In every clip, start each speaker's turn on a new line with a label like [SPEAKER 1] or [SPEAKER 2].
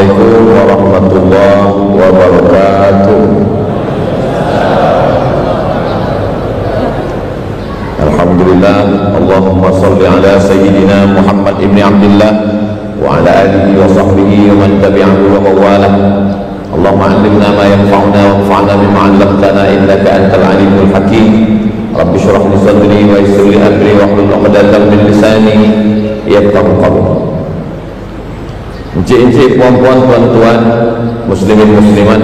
[SPEAKER 1] Assalamualaikum warahmatullahi wabarakatuh. Alhamdulillah, Allahumma salli ala Sayyidina Muhammad ibn Abdullah wa ala alihi wa sahbihi wa man tabi'ahu wa mawalah. Allahumma allimna ma yanfa'una wa anfa'na bima 'allamtana innaka antal alimul hakim. Rabbi shrah li sadri wa yassir li amri wa hlul 'uqdatam min lisani yafqahu qawli. Encik-encik, puan-puan, tuan-tuan, muslimin muslimat,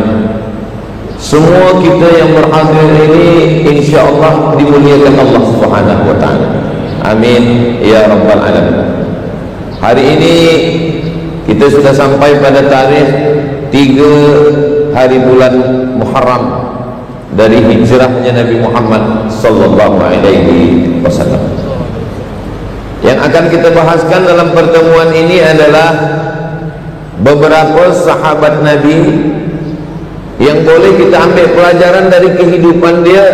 [SPEAKER 1] semua kita yang berhadir ini insya-Allah dimuliakan Allah Subhanahu wa taala. Amin ya rabbal alamin. Hari ini kita sudah sampai pada tarikh 3 hari bulan Muharram dari hijrahnya Nabi Muhammad sallallahu alaihi wasallam. Yang akan kita bahaskan dalam pertemuan ini adalah beberapa sahabat Nabi yang boleh kita ambil pelajaran dari kehidupan dia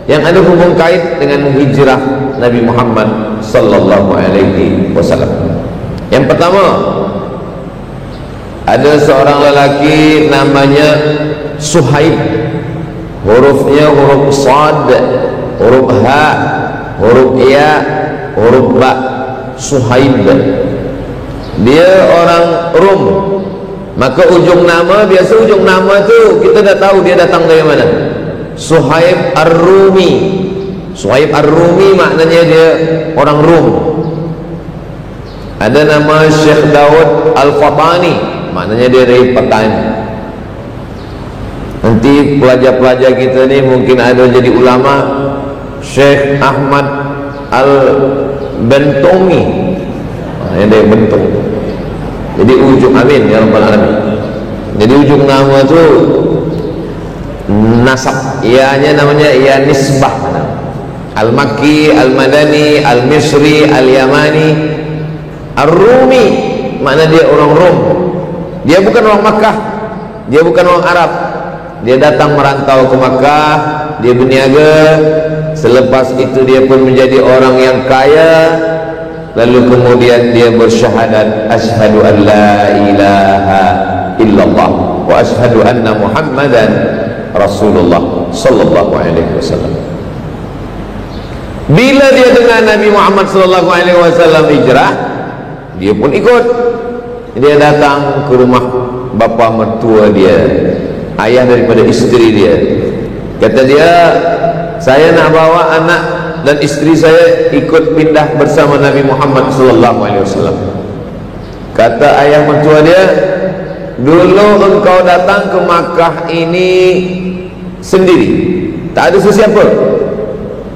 [SPEAKER 1] yang ada hubung kait dengan hijrah Nabi Muhammad sallallahu alaihi wasallam. Yang pertama, ada seorang lelaki namanya Suhaib. Hurufnya huruf Sad, huruf Ha, huruf Ya, huruf Ba. Suhaib. Dia orang Rum. Maka ujung nama, biasa ujung nama tu kita dah tahu dia datang dari mana. Suhaib Ar-Rumi. Suhaib Ar-Rumi maknanya dia orang Rum. Ada nama Syekh Daud Al-Fatani, maknanya dia dari petani. Nanti pelajar-pelajar kita ni mungkin ada jadi ulama. Syekh Ahmad Al-Bentongi, yang dari Bentong. Jadi ujung, amin ya rabbal alamin. Jadi ujung nama tu nasab, ianya namanya ia nisbah. Al-Makki, Al-Madani, Al-Misri, Al-Yamani, Ar-Rumi, makna dia orang Rom. Dia bukan orang Makkah, dia bukan orang Arab. Dia datang merantau ke Makkah, dia berniaga. Selepas itu dia pun menjadi orang yang kaya. Lalu kemudian dia bersyahadat, asyhadu an la ilaha illallah wa asyhadu anna Muhammadan Rasulullah sallallahu alaihi wasallam. Bila dia dengan Nabi Muhammad sallallahu alaihi wasallam hijrah, dia pun ikut. Dia datang ke rumah bapa mertua dia, ayah daripada isteri dia. Kata dia, saya nak bawa anak dan isteri saya ikut pindah bersama Nabi Muhammad sallallahu alaihi wasallam. Kata ayah mertua dia, dulu engkau datang ke Makkah ini sendiri, tak ada sesiapa.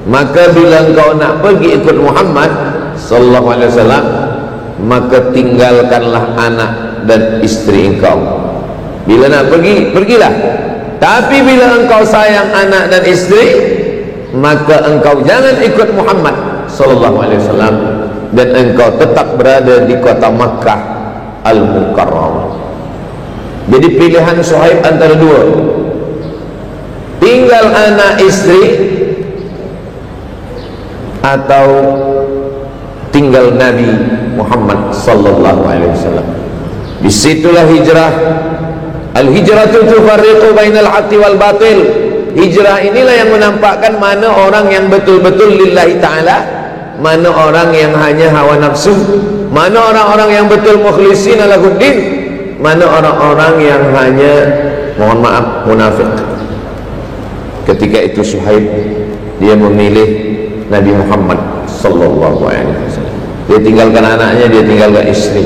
[SPEAKER 1] Maka bila engkau nak pergi ikut Muhammad sallallahu alaihi wasallam, maka tinggalkanlah anak dan isteri engkau. Bila nak pergi, pergilah. Tapi bila engkau sayang anak dan isteri, maka engkau jangan ikut Muhammad sallallahu alaihi wasallam dan engkau tetap berada di kota Makkah Al-Mukarramah. Jadi pilihan Suhaib antara dua, tinggal anak istri atau tinggal Nabi Muhammad sallallahu alaihi wasallam. Disitulah hijrah. Al-hijratu tufarriqu bainal haqqi wal batil. Hijrah inilah yang menampakkan mana orang yang betul-betul lillahi ta'ala, mana orang yang hanya hawa nafsu, mana orang-orang yang betul mukhlisin lahuddin, mana orang-orang yang hanya, mohon maaf, munafik. Ketika itu Suhaib dia memilih Nabi Muhammad sallallahu alaihi wasallam. Dia tinggalkan anaknya, dia tinggalkan istri.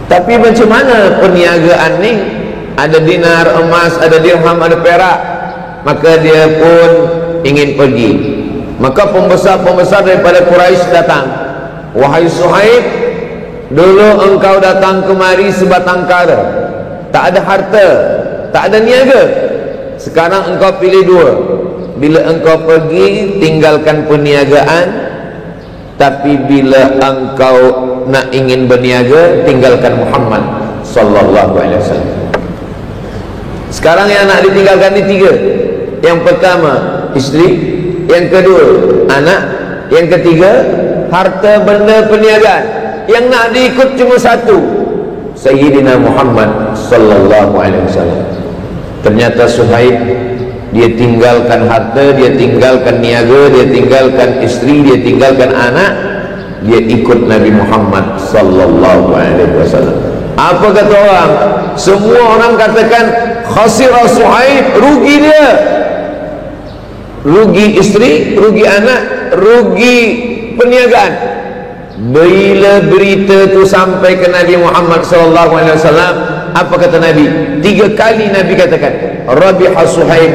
[SPEAKER 1] Tapi macam mana perniagaan ni? Ada dinar, emas, ada dirham, ada perak. Maka dia pun ingin pergi. Maka pembesar-pembesar daripada Quraisy datang. Wahai Suhaib, dulu engkau datang kemari sebatang kara, tak ada harta, tak ada niaga. Sekarang engkau pilih dua. Bila engkau pergi, tinggalkan perniagaan. Tapi bila engkau nak ingin berniaga, tinggalkan Muhammad sallallahu alaihi wasallam. Sekarang yang nak ditinggalkan ni 3. Yang pertama isteri, yang kedua anak, yang ketiga harta benda perniagaan. Yang nak diikut cuma 1, Sayyidina Muhammad sallallahu alaihi wasallam. Ternyata Suhaib, dia tinggalkan harta, dia tinggalkan niaga, dia tinggalkan istri, dia tinggalkan anak, dia ikut Nabi Muhammad sallallahu alaihi wasallam. Apa kata orang? Semua orang katakan khasira Suhaib, rugi dia. Rugi istri, rugi anak, rugi perniagaan. Bila berita tu sampai ke Nabi Muhammad sallallahu alaihi wasallam, apa kata Nabi? 3 kali Nabi katakan, rabiha Suhaib,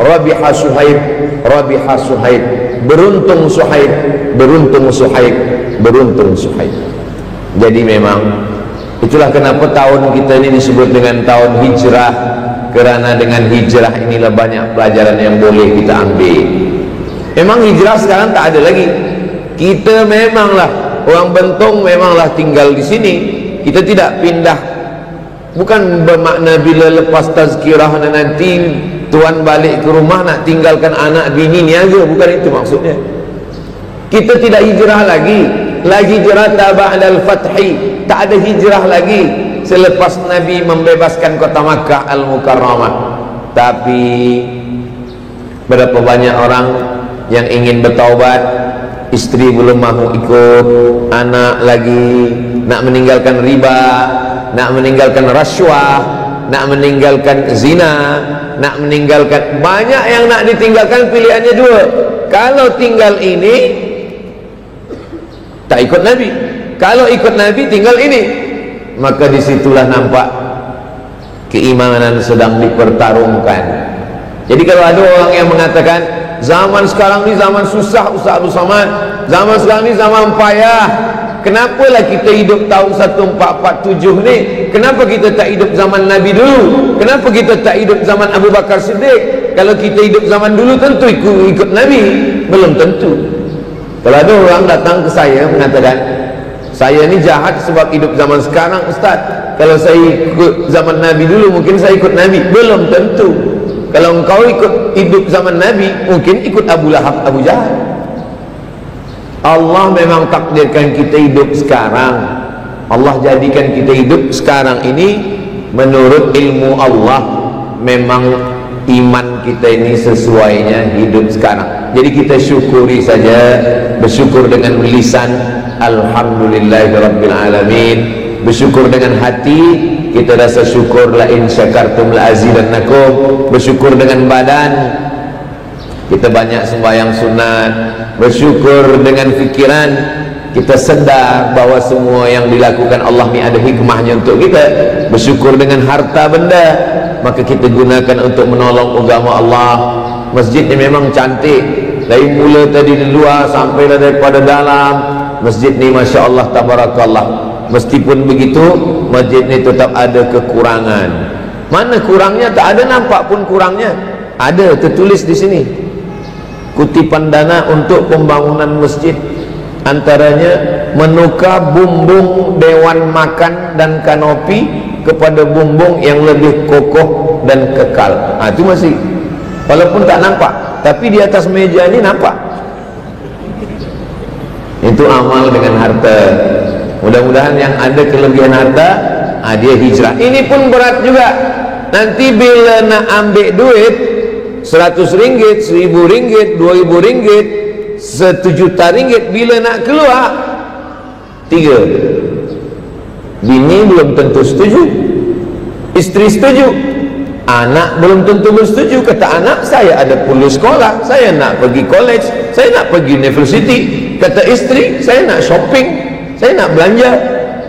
[SPEAKER 1] rabiha Suhaib, rabiha Suhaib. Beruntung Suhaib, beruntung Suhaib, beruntung Suhaib. Jadi memang itulah kenapa tahun kita ini disebut dengan tahun hijrah, kerana dengan hijrah inilah banyak pelajaran yang boleh kita ambil. Memang hijrah sekarang tak ada lagi. Kita memanglah orang Bentong, memanglah tinggal di sini. Kita tidak pindah. Bukan bermakna bila lepas tazkirah nanti tuan balik ke rumah nak tinggalkan anak bini niaga, bukan itu maksudnya. Kita tidak hijrah lagi. La hijrata ba'dal fathi. Tak ada hijrah lagi selepas Nabi membebaskan kota Makkah Al-Mukarramah. Tapi berapa banyak orang yang ingin bertaubat, istri belum mahu ikut, anak lagi nak meninggalkan riba, nak meninggalkan rasuah, nak meninggalkan zina, nak meninggalkan, banyak yang nak ditinggalkan. Pilihannya 2. Kalau tinggal ini tak ikut Nabi, kalau ikut Nabi tinggal ini. Maka disitulah nampak keimanan sedang dipertarungkan. Jadi kalau ada orang yang mengatakan zaman sekarang ni zaman susah Ustaz Abdul Samad, zaman sekarang ni zaman payah, kenapalah kita hidup tahun 1447 ni? Kenapa kita tak hidup zaman Nabi dulu? Kenapa kita tak hidup zaman Abu Bakar Siddiq? Kalau kita hidup zaman dulu tentu ikut Nabi. Belum tentu. Kalau ada orang datang ke saya mengatakan, saya ni jahat sebab hidup zaman sekarang Ustaz, kalau saya ikut zaman Nabi dulu mungkin saya ikut Nabi. Belum tentu. Kalau engkau ikut hidup zaman Nabi, mungkin ikut Abu Lahab, Abu Jahal. Allah memang takdirkan kita hidup sekarang. Allah jadikan kita hidup sekarang ini menurut ilmu Allah. Memang iman kita ini sesuainya hidup sekarang. Jadi kita syukuri saja, bersyukur dengan lisan alhamdulillahirabbil alamin, bersyukur dengan hati, kita rasa syukur la in syakartum la azidannakum, bersyukur dengan badan, kita banyak sembahyang sunat, bersyukur dengan fikiran, kita sedar bahawa semua yang dilakukan Allah ni ada hikmahnya untuk kita, bersyukur dengan harta benda, maka kita gunakan untuk menolong agama Allah. Masjid ni memang cantik, dari mula tadi di luar sampailah daripada dalam. Masjid ni Masya Allah tabarakallah. Meskipun begitu, masjid ni tetap ada kekurangan. Mana kurangnya? Tak ada nampak pun kurangnya. Ada tertulis di sini, kutipan dana untuk pembangunan masjid, antaranya menukar bumbung dewan makan dan kanopi kepada bumbung yang lebih kokoh dan kekal. Itu masih, walaupun tak nampak, tapi di atas meja ini nampak. Itu amal dengan harta. Mudah-mudahan yang ada kelebihan harta, dia hijrah. Ini pun berat juga. Nanti bila nak ambil duit 100 ringgit, 1000 ringgit, 2000 ringgit, 1 juta ringgit, bila nak keluar 3, bini belum tentu setuju, isteri setuju, anak belum tentu bersetuju. Kata anak, saya ada perlu sekolah, saya nak pergi college, saya nak pergi university. Kata isteri, saya nak shopping, saya nak belanja.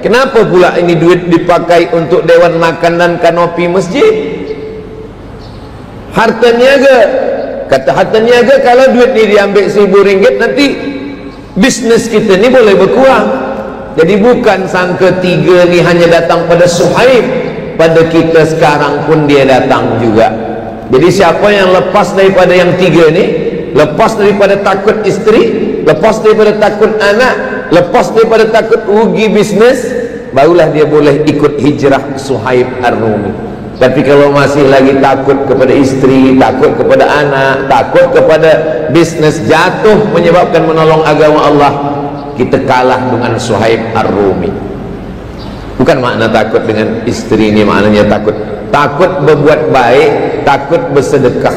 [SPEAKER 1] Kenapa pula ini duit dipakai untuk dewan makan dan kanopi masjid? Harta niaga. Kata harta niaga, kalau duit ni diambil 1000 ringgit, nanti bisnes kita ni boleh berkurang. Jadi bukan sangka 3 ni hanya datang pada Suhaib, pada kita sekarang pun dia datang juga. Jadi siapa yang lepas daripada yang 3 ni, lepas daripada takut isteri, lepas daripada takut anak, lepas daripada takut rugi bisnes, barulah dia boleh ikut hijrah Suhaib Ar-Rumi. Tapi kalau masih lagi takut kepada isteri, takut kepada anak, takut kepada bisnes, jatuh menyebabkan menolong agama Allah, kita kalah dengan Suhaib Ar-Rumi. Bukan makna takut dengan istri ini, maknanya takut berbuat baik, takut bersedekah.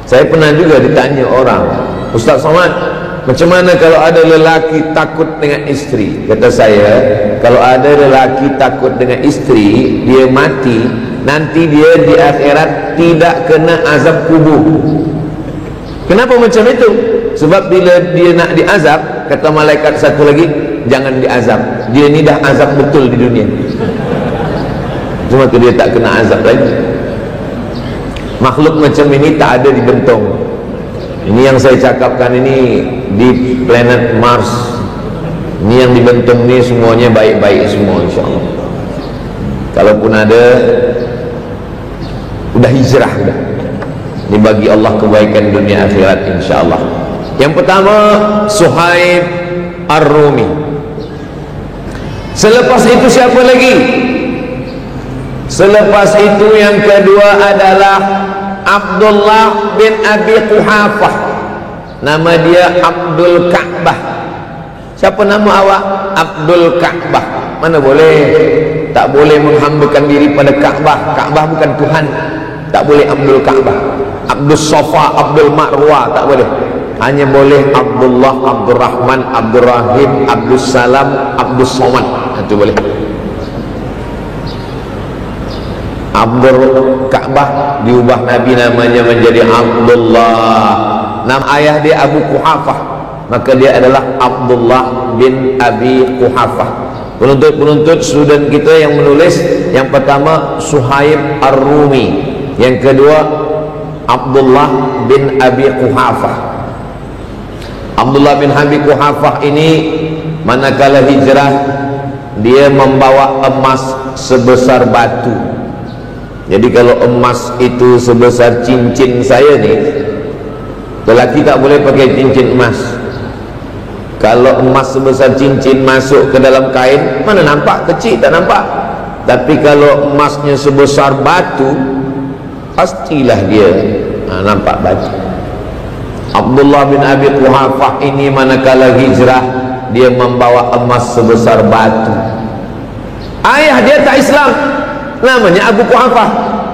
[SPEAKER 1] Saya pernah juga ditanya orang, Ustaz Somad, macam mana kalau ada lelaki takut dengan istri? Kata saya, kalau ada lelaki takut dengan istri, dia mati, nanti dia di akhirat tidak kena azab kubur. Kenapa macam itu? Sebab bila dia nak diazab, kata malaikat satu lagi, jangan diazab, dia ni dah azab betul di dunia, cuma tu dia tak kena azab lagi. Makhluk macam ini tak ada di bentong. Ini yang saya cakapkan ini di planet Mars. Ini yang di bentong ni semuanya baik-baik semua, insyaAllah. Kalaupun ada, udah hijrah dah. Ini bagi Allah kebaikan dunia akhirat, insyaAllah. Yang pertama, Suhaib Ar-Rumi. Selepas itu siapa lagi? Selepas itu yang kedua adalah Abdullah bin Abi Quhafah. Nama dia Abdul Ka'bah. Siapa nama awak? Abdul Ka'bah. Mana boleh, tak boleh menghambakan diri pada Ka'bah. Ka'bah bukan Tuhan. Tak boleh Abdul Ka'bah, Abdul Safa, Abdul Marwah, tak boleh. Hanya boleh Abdullah, Abdul Rahman, Abdul Rahim, Abdul Salam, Abdul Somad. Itu boleh. Abdul Ka'bah diubah Nabi namanya menjadi Abdullah. Nama ayah dia Abu Quhafah, maka dia adalah Abdullah bin Abi Quhafah. Penuntut-penuntut student kita yang menulis, yang pertama Suhaib Ar-Rumi, yang kedua Abdullah bin Abi Quhafah. Abdullah bin Abi Quhafah ini manakala hijrah, dia membawa emas sebesar batu. Jadi kalau emas itu sebesar cincin saya ni, lelaki tak boleh pakai cincin emas. Kalau emas sebesar cincin masuk ke dalam kain, mana nampak? Kecil, tak nampak. Tapi kalau emasnya sebesar batu, pastilah dia nampak batu. Abdullah bin Abi Quhafah ini manakala hijrah, dia membawa emas sebesar batu. Ayah dia tak Islam, namanya Abu Quhafah.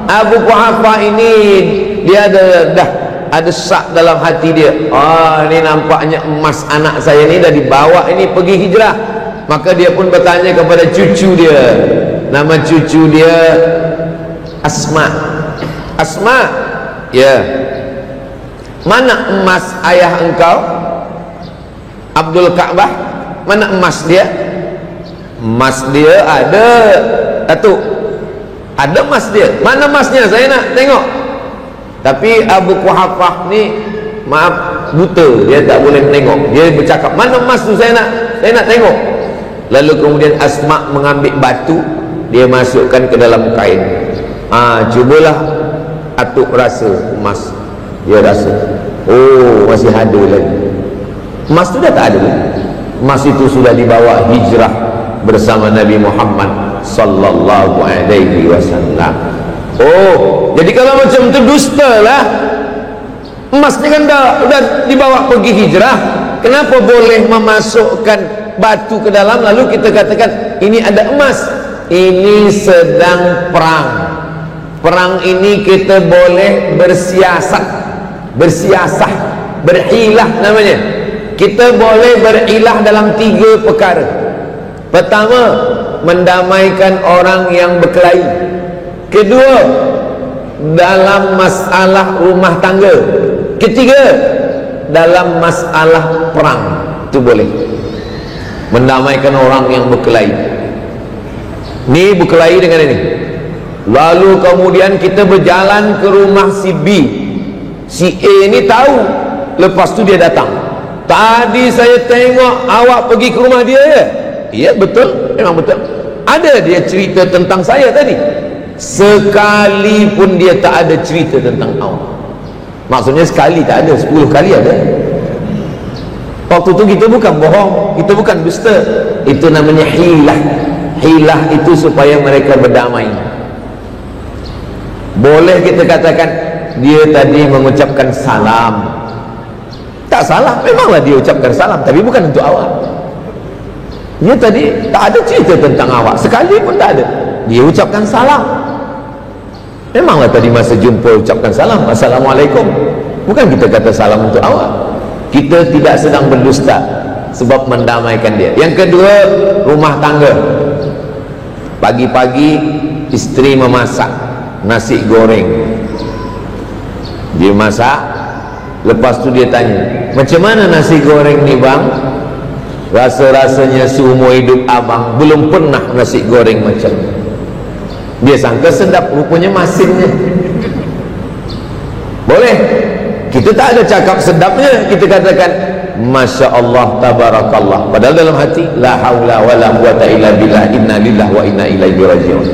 [SPEAKER 1] Abu Quhafah ini dia ada sak dalam hati dia. Ini nampaknya emas anak saya ni dah dibawa ini pergi hijrah. Maka dia pun bertanya kepada cucu dia. Nama cucu dia Asma. Asma, ya, mana emas ayah engkau Abdul Ka'bah? Mana emas dia? Emas dia ada, Datuk, ada emas dia. Mana emasnya? Saya nak tengok. Tapi Abu Quhafah ni maaf, buta, dia tak boleh menengok. Dia bercakap, mana emas tu, saya nak tengok. Lalu kemudian Asma mengambil batu, dia masukkan ke dalam kain. Cubalah Atuk rasa emas. Dia rasa, oh masih ada lagi. Emas tu dah tak ada lagi. Emas itu sudah dibawa hijrah bersama Nabi Muhammad sallallahu alaihi wasallam. Oh, jadi kalau macam tu dusta lah. Emas ni kan dah dibawa pergi hijrah. Kenapa boleh memasukkan batu ke dalam lalu kita katakan ini ada emas? Ini sedang perang. Perang ini kita boleh bersiasat, berhilah namanya. Kita boleh berilah dalam 3 perkara. Pertama, mendamaikan orang yang berkelahi. Kedua, dalam masalah rumah tangga. Ketiga, dalam masalah perang. Itu boleh mendamaikan orang yang berkelahi. Ni berkelahi dengan ini. Lalu kemudian kita berjalan ke rumah si B. Si A ni tahu. Lepas tu dia datang. Tadi saya tengok awak pergi ke rumah dia ya? Ya betul, memang betul. Ada dia cerita tentang saya tadi. Sekalipun dia tak ada cerita tentang awak. Maksudnya sekali tak ada, 10 kali ada. Waktu tu kita bukan bohong, kita bukan dusta. Itu namanya hilah. Hilah itu supaya mereka berdamai. Boleh kita katakan dia tadi mengucapkan salam. Tak salah, memanglah dia ucapkan salam, tapi bukan untuk awak. Dia tadi tak ada cerita tentang awak, sekali pun tak ada. Dia ucapkan salam. Memanglah tadi masa jumpa ucapkan salam, Assalamualaikum. Bukan kita kata salam untuk awak. Kita tidak sedang berdusta, sebab mendamaikan dia. Yang kedua, rumah tangga. Pagi-pagi isteri memasak nasi goreng, dia masak, lepas tu dia tanya, macam mana nasi goreng ni bang? Rasa-rasanya seumur hidup abang belum pernah nasi goreng macam ni. Dia sangka sedap, rupanya masinnya. Boleh kita tak ada cakap sedapnya, kita katakan Masya Allah, Tabarakallah, padahal dalam hati la haula wa la quwata illa billah, inna lillahi wa inna ilaihi raji'un.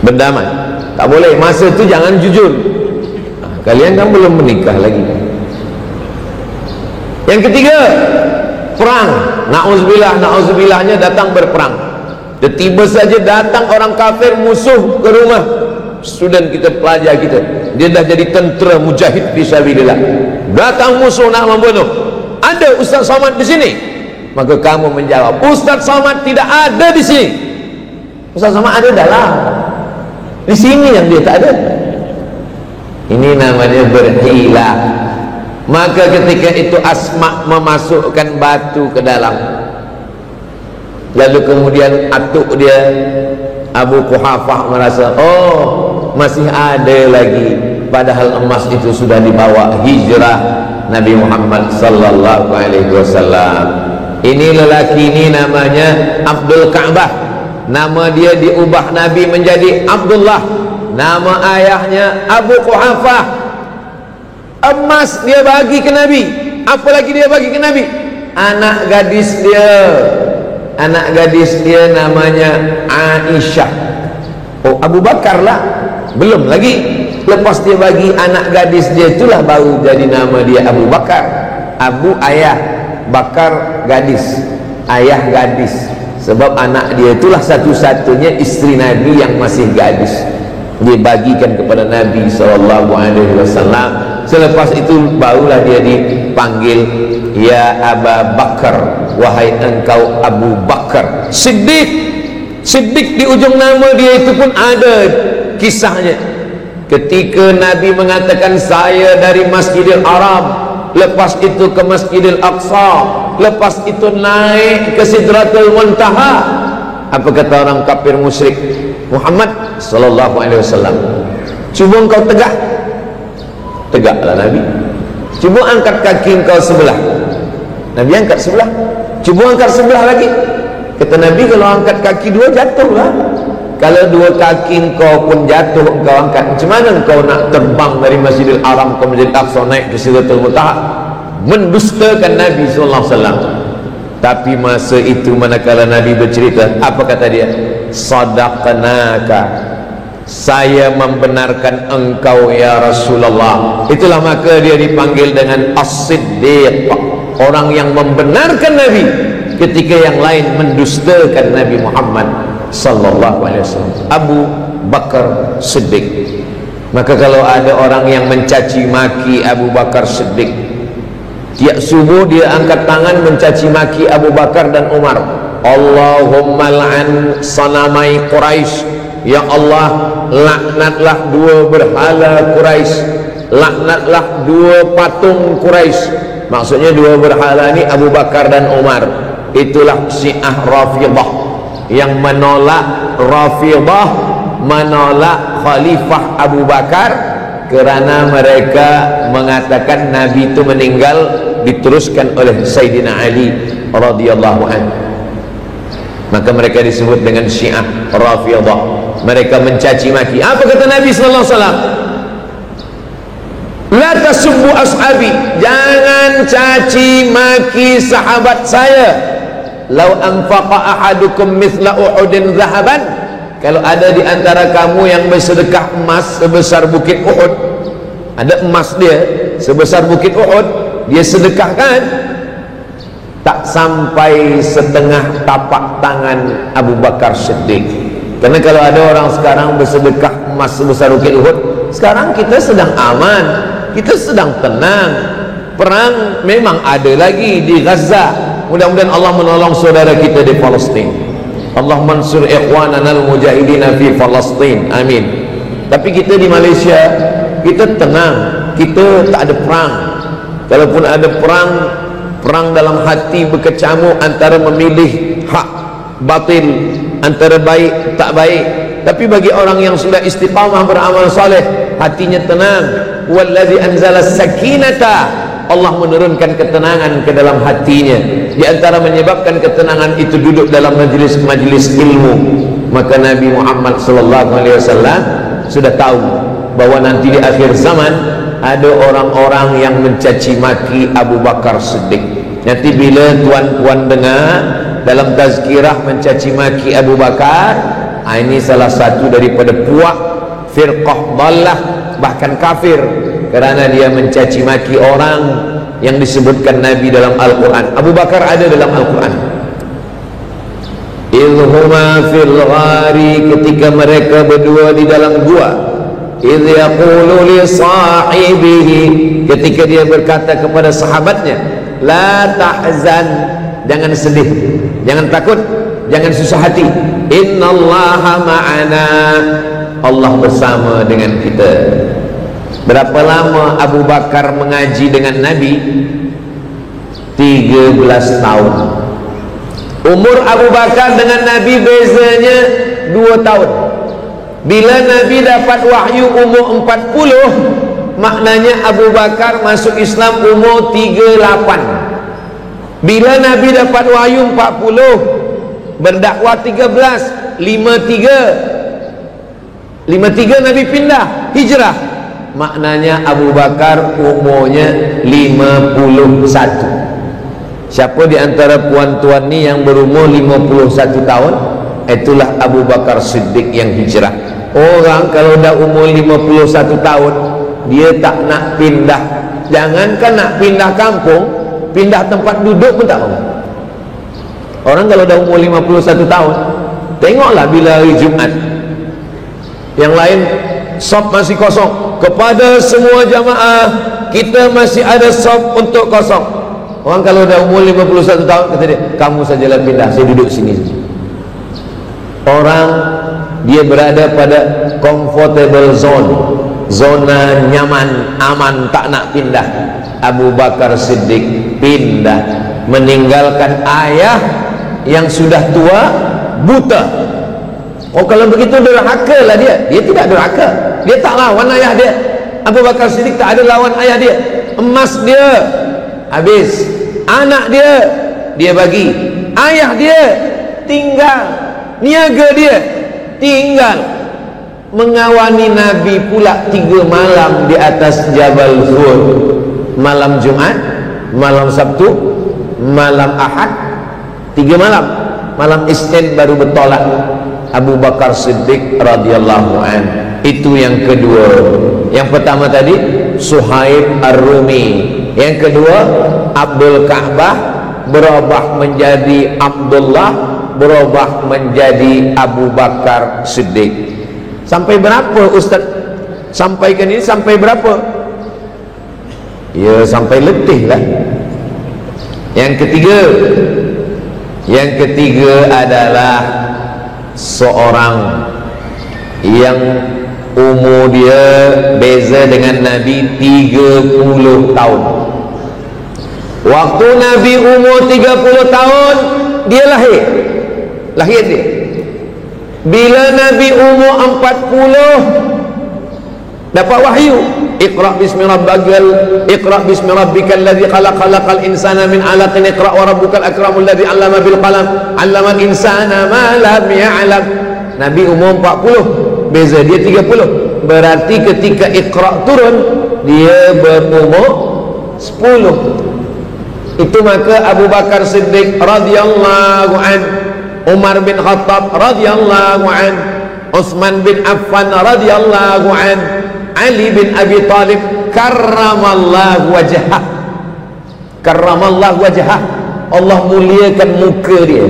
[SPEAKER 1] Berdamai. Tak boleh, masa tu jangan jujur. Kalian kan belum menikah lagi. Yang ketiga, perang. Na'udzubillahnya datang berperang. Tiba saja datang orang kafir, musuh ke rumah student kita, pelajar kita, dia dah jadi tentera mujahid fisabilillah. Datang musuh nak membunuh, ada Ustaz Somad di sini? Maka kamu menjawab, Ustaz Somad tidak ada di sini. Ustaz Somad ada dalam, di sini yang dia tak ada. Ini namanya berhilah. Maka ketika itu Asma memasukkan batu ke dalam, lalu kemudian atuk dia Abu Quhafah merasa, oh masih ada lagi, padahal emas itu sudah dibawa hijrah Nabi Muhammad sallallahu alaihi wasallam. Ini lelaki ini namanya Abdul Ka'bah, nama dia diubah Nabi menjadi Abdullah. Nama ayahnya Abu Quhafah. Emas dia bagi ke Nabi, apa lagi dia bagi ke Nabi? Anak gadis dia. Anak gadis dia namanya Aisyah. Oh, Abu Bakar lah, belum lagi. Lepas dia bagi anak gadis dia, itulah baru jadi nama dia Abu Bakar. Abu ayah, Bakar gadis, ayah gadis. Sebab anak dia itulah satu-satunya isteri Nabi yang masih gadis, dia bagikan kepada Nabi SAW. Selepas itu barulah dia dipanggil, ya Abu Bakar, wahai engkau Abu Bakar Siddiq. Siddiq di ujung nama dia itu pun ada kisahnya. Ketika Nabi mengatakan saya dari Masjidil Haram, lepas itu ke Masjidil Aqsa, lepas itu naik ke Sidratul Muntaha, apa kata orang kafir musyrik? Muhammad sallallahu alaihi wasallam, cuba engkau tegak. Tegaklah Nabi. Cuba angkat kaki engkau sebelah. Nabi angkat sebelah. Cuba angkat sebelah lagi. Kata Nabi, kalau angkat kaki dua jatuhlah. Kalau dua kaki engkau pun jatuh, engkau angkat, macam mana engkau nak terbang dari Masjidil Haram ke Masjidil Aqsa naik ke Sidratul Muntaha? Mendustakan Nabi sallallahu alaihi wasallam. Tapi masa itu manakala Nabi bercerita, apa kata dia? Sadaqnaka, saya membenarkan engkau ya Rasulullah. Itulah maka dia dipanggil dengan As-Siddiq, orang yang membenarkan Nabi ketika yang lain mendustakan Nabi Muhammad sallallahu alaihi wasallam. Abu Bakar Siddiq. Maka kalau ada orang yang mencaci maki Abu Bakar Siddiq, tiap subuh dia angkat tangan mencaci maki Abu Bakar dan Umar. Allahumma la'an sanamai Quraisy, ya Allah, laknatlah dua berhala Quraisy, laknatlah dua patung Quraisy. Maksudnya dua berhala ini Abu Bakar dan Umar. Itulah Syiah Rafidah yang menolak Rafidah, menolak Khalifah Abu Bakar, kerana mereka mengatakan Nabi itu meninggal diteruskan oleh Sayyidina Ali radhiyallahu anhu. Maka mereka disebut dengan Syiah Rafidah. Mereka mencaci maki. Apa kata Nabi sallallahu alaihi wasallam? La tasubbu ashabi, jangan caci maki sahabat saya. Lau anfaqa ahadukum mithla Uhudin zahaban, kalau ada di antara kamu yang bersedekah emas sebesar bukit Uhud, ada emas dia sebesar bukit Uhud, dia sedekahkan, tak sampai setengah tapak tangan Abu Bakar Siddiq. Karena kalau ada orang sekarang bersedekah emas sebesar bukit Uhud, sekarang kita sedang aman, kita sedang tenang. Perang memang ada lagi di Gaza, Mudah-mudahan Allah menolong saudara kita di Palestin. Allah mansur ikhwanana al-mujahidina fi Palestin. Amin. Tapi kita di Malaysia, kita tenang, kita tak ada perang. Kalaupun ada perang, perang dalam hati berkecamuk antara memilih hak batil, antara baik tak baik. Tapi bagi orang yang sudah istiqamah beramal saleh, hatinya tenang. Wallazi anzala sakinata, Allah menurunkan ketenangan ke dalam hatinya. Di antara menyebabkan ketenangan itu duduk dalam majlis-majlis ilmu. Maka Nabi Muhammad SAW sudah tahu bahwa nanti di akhir zaman ada orang-orang yang mencaci maki Abu Bakar Siddiq. Nanti bila tuan-tuan dengar dalam tazkirah mencaci maki Abu Bakar, ini salah satu daripada puak firqah dallah, bahkan kafir, kerana dia mencaci maki orang yang disebutkan Nabi dalam Al-Quran. Abu Bakar ada dalam Al-Quran. Idhuma fil ghari, ketika mereka berdua di dalam gua. Idh yaqulu li sahibihi, ketika dia berkata kepada sahabatnya, la tahzan, jangan sedih, jangan takut, jangan susah hati. Innallaha ma'ana, Allah bersama dengan kita. Berapa lama Abu Bakar mengaji dengan Nabi? 13 tahun. Umur Abu Bakar dengan Nabi bezanya 2 tahun. Bila Nabi dapat wahyu umur 40, maknanya Abu Bakar masuk Islam umur 38. Bila Nabi dapat wahyu 40, berdakwah 13, 53 Nabi pindah hijrah, maknanya Abu Bakar umurnya 51. Siapa di antara puan-tuan ni yang berumur 51 tahun? Itulah Abu Bakar Siddiq yang hijrah. Orang kalau dah umur 51 tahun, dia tak nak pindah. Jangankan nak pindah kampung, pindah tempat duduk pun tak mau. Orang kalau dah umur 51 tahun, tengoklah bila hari Jumat, yang lain sop masih kosong. Kepada semua jamaah, kita masih ada sop untuk kosong. Orang kalau dah umur 51 tahun, kata dia, kamu sajalah pindah, saya duduk sini. Orang dia berada pada comfortable zone, zona nyaman, aman, tak nak pindah. Abu Bakar Siddiq pindah, meninggalkan ayah yang sudah tua, buta. Oh, kalau begitu derhaka lah dia. Dia tidak derhaka, dia tak lawan ayah dia. Abu Bakar Siddiq tak ada lawan ayah dia. Emas dia habis, anak dia bagi, ayah dia tinggal, niaga dia tinggal, mengawani Nabi pula 3 malam di atas Jabal Hur. Malam Jumat, malam Sabtu, malam Ahad, 3 malam. Malam Isnin baru bertolak Abu Bakar Siddiq radhiyallahu an. Itu yang kedua. Yang pertama tadi Suhaib Ar-Rumi, yang kedua Abdul Ka'bah berubah menjadi Abdullah, berubah menjadi Abu Bakar Siddiq. Sampai berapa Ustaz sampaikan ini? Sampai berapa? Ya, sampai letih lah. Yang ketiga adalah seorang yang umur dia beza dengan Nabi 30 tahun. Waktu Nabi umur 30 tahun, dia lahir dia. Bila Nabi umur 40, dapat wahyu, Iqra bismi rabbikal ladzi khalaqal insana min 'alaqin, Iqra wa rabbukal akramul ladzi 'allama bil qalam 'allamal insana ma lam ya'lam. Nabi umur 40, beza dia 30. Berarti ketika Iqra turun, dia berumur 10. Itu maka Abu Bakar Siddiq radhiyallahu an, Umar bin Khattab radhiyallahu an, Utsman bin Affan radhiyallahu an, Ali bin Abi Talib karramallahu wajhah. Karramallahu wajhah, Allah muliakan muka dia.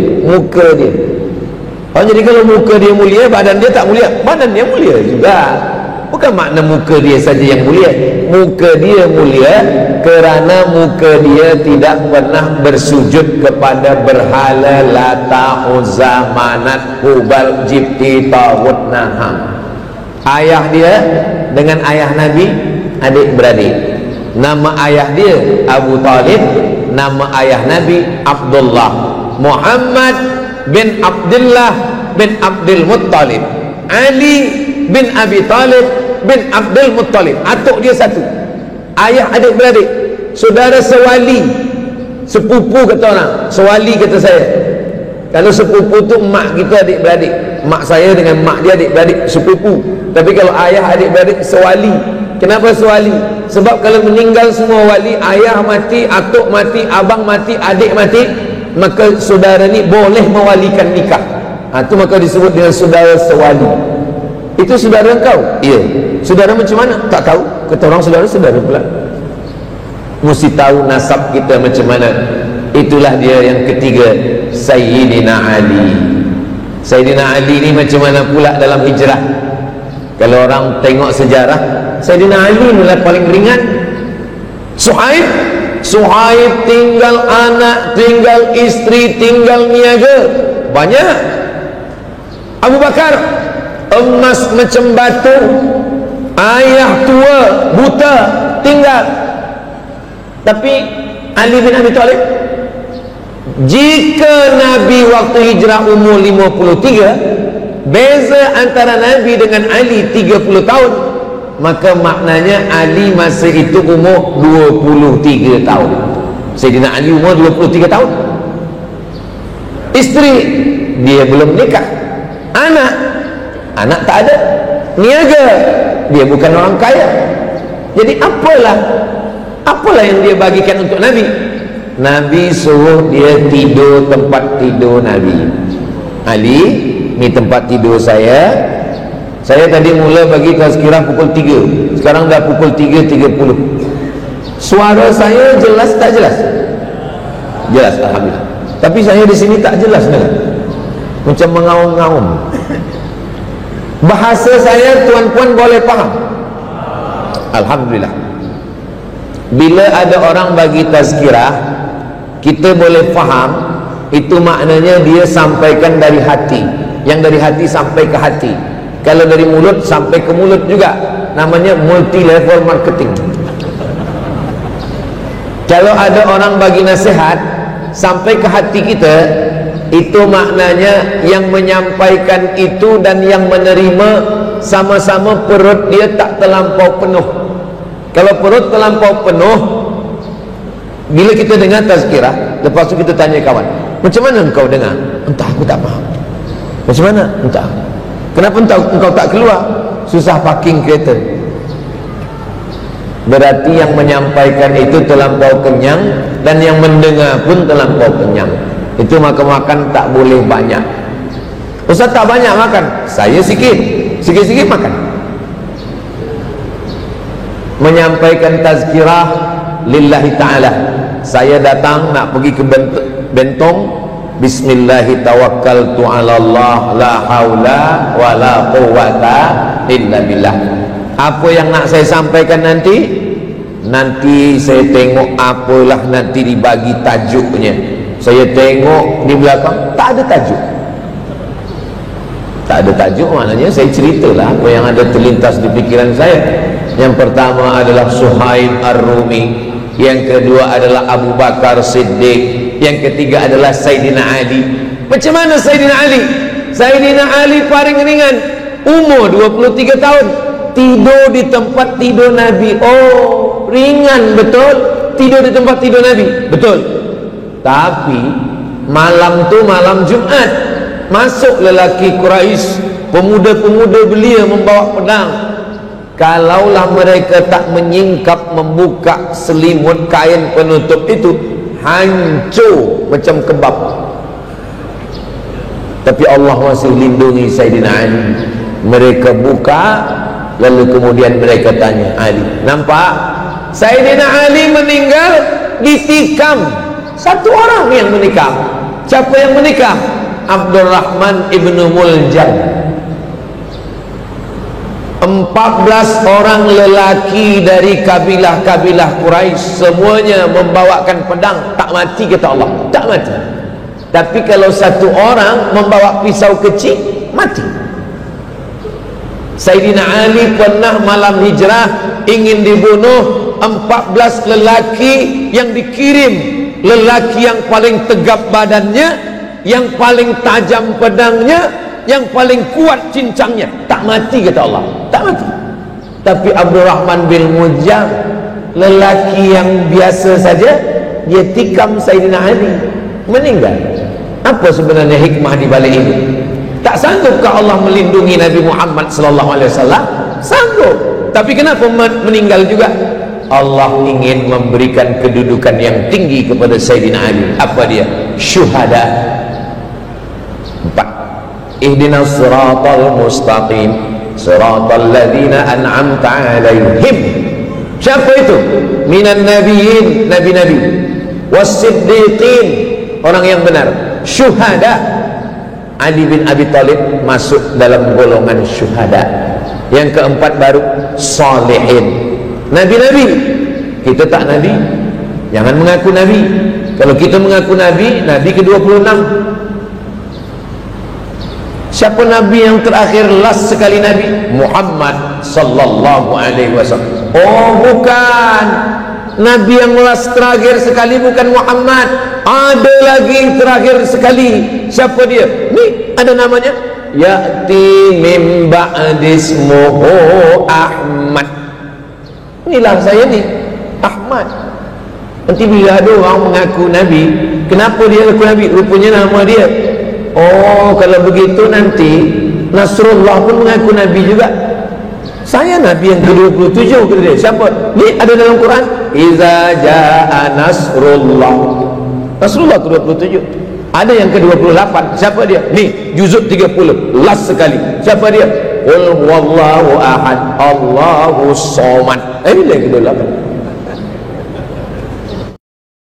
[SPEAKER 1] Oh, jadi kalau muka dia mulia, badan dia tak mulia? Badan dia mulia juga. Bukan makna muka dia saja yang mulia. Muka dia mulia kerana muka dia tidak pernah bersujud kepada berhala Lata, Uzza, Manat, Hubal, Jibti, Tawud, Naham. Ayah dia dengan ayah Nabi adik-beradik. Nama ayah dia Abu Talib, nama ayah Nabi Abdullah. Muhammad bin Abdullah bin Abdul Muttalib, Ali bin Abi Talib bin Abdul Muttalib. Atuk dia satu. Ayah adik-beradik, saudara sewali, sepupu kata orang. Sewali kata saya. Kalau sepupu tu mak kita adik-beradik, mak saya dengan mak dia adik-beradik sepupu. Tapi kalau ayah adik-beradik sewali. Kenapa sewali? Sebab kalau meninggal semua wali, ayah mati, atuk mati, abang mati, adik mati, maka saudara ni boleh mewalikan nikah. Itu maka disebut dengan saudara sewali. Itu saudara engkau? Iya. Saudara macam mana? Tak tahu. Kata orang saudara pula. Mesti tahu nasab kita macam mana. Itulah dia yang ketiga, Sayyidina Ali. Sayyidina Ali ni macam mana pula dalam hijrah? Kalau orang tengok sejarah, Sayyidina Ali adalah paling ringan. Suhaib tinggal anak, tinggal isteri, tinggal niaga banyak. Abu Bakar emas macam batu, ayah tua buta tinggal. Tapi Ali bin Abi Thalib, jika Nabi waktu hijrah umur 53, beza antara Nabi dengan Ali 30 tahun, maka maknanya Ali masa itu umur 23 tahun. Sayyidina Ali umur 23 tahun. Isteri dia belum nikah. Anak tak ada. Niaga dia bukan orang kaya. Jadi apalah yang dia bagikan untuk Nabi? Nabi suruh dia tidur tempat tidur Nabi. Ali, ni tempat tidur saya. Saya tadi mula bagi tazkirah pukul 3. Sekarang dah pukul 3.30. Suara saya jelas tak jelas? Jelas, alhamdulillah. Tapi saya di sini tak jelas kan? Macam mengaum-ngaum. Bahasa saya tuan-puan boleh faham? Alhamdulillah. Bila ada orang bagi tazkirah, kita boleh faham, itu maknanya dia sampaikan dari hati. Yang dari hati sampai ke hati. Kalau dari mulut sampai ke mulut juga, namanya multi level marketing. Kalau ada orang bagi nasihat sampai ke hati kita, itu maknanya yang menyampaikan itu dan yang menerima sama-sama perut dia tak terlampau penuh. Kalau perut terlampau penuh, bila kita dengar tazkirah, lepas tu kita tanya kawan, macam mana engkau dengar? Entah, aku tak faham. Macam mana? Entah. Kenapa engkau tak keluar? Susah parking kereta. Berarti yang menyampaikan itu terlampau kenyang, dan yang mendengar pun terlampau kenyang. Itu maka makan tak boleh banyak. Ustaz tak banyak makan, saya sikit-sikit makan. Menyampaikan tazkirah lillahi ta'ala. Saya datang nak pergi ke Bentong, bismillahi tawakkaltu ala Allah, la haula wa la quwwata illa billah. Apa yang nak saya sampaikan nanti saya tengok apalah nanti dibagi tajuknya. Saya tengok di belakang tak ada tajuk. Tak ada tajuk maknanya saya ceritalah apa yang ada terlintas di pikiran saya. Yang pertama adalah Suhaib Ar-Rumi, yang kedua adalah Abu Bakar Siddiq, yang ketiga adalah Sayyidina Ali. Macam mana Sayyidina Ali? Sayyidina Ali paling ringan, umur 23 tahun, tidur di tempat tidur Nabi. Oh, ringan betul tidur di tempat tidur Nabi, betul. Tapi malam tu malam Jumat, masuk lelaki Quraisy, pemuda-pemuda belia membawa pedang. Kalaulah mereka tak menyingkap membuka selimut kain penutup itu, hancur macam kebab. Tapi Allah masih lindungi Sayyidina Ali. Mereka buka, lalu kemudian mereka tanya Ali. Nampak? Sayyidina Ali meninggal ditikam. Satu orang yang menikah. Siapa yang menikah? Abdurrahman ibnu Muljam. 14 orang lelaki dari kabilah-kabilah Quraisy semuanya membawakan pedang, tak mati kata Allah, tak mati. Tapi kalau satu orang membawa pisau kecil, mati. Sayyidina Ali pernah malam hijrah ingin dibunuh 14 lelaki yang dikirim, lelaki yang paling tegap badannya, yang paling tajam pedangnya, yang paling kuat cincangnya, tak mati kata Allah, tak mati. Tapi Abdurrahman bin Muljam, lelaki yang biasa saja, dia tikam Sayyidina Ali, meninggal. Apa sebenarnya hikmah di balik ini? Tak sanggupkah Allah melindungi Nabi Muhammad sallallahu alaihi wasallam? Sanggup. Tapi kenapa meninggal juga? Allah ingin memberikan kedudukan yang tinggi kepada Sayyidina Ali. Apa dia? Syuhada. 4. Ihdinas siratal mustaqim, siratal ladzina an'amta 'alaihim. Siapa itu? Minan nabiyyin, nabi-nabi, was-siddiqin, orang yang benar, syuhada. Ali bin Abi Thalib masuk dalam golongan syuhada. Yang keempat baru salihin, nabi-nabi. Kita tak nabi, jangan mengaku nabi. Kalau kita mengaku nabi, nabi ke-26. Siapa nabi yang terakhir, last sekali nabi? Muhammad sallallahu alaihi wasallam. Oh bukan, nabi yang last terakhir sekali bukan Muhammad, ada lagi terakhir sekali. Siapa dia? Ni ada namanya, ya'ti min ba'dismuhu Ahmad. Inilah saya ni, Ahmad. Nanti bila ada orang mengaku nabi, kenapa dia mengaku nabi? Rupanya nama dia. Oh, kalau begitu nanti Nasrullah pun mengaku nabi juga. Saya nabi yang ke-27 kata dia. Siapa? Ni ada dalam Quran, iza jaa nasrullah. Nasrullah ke-27. Ada yang ke-28. Siapa dia? Ni juzuk 30, last sekali. Siapa dia? Qul huwallahu ahad, Allahus samad. Bila yang ke-28?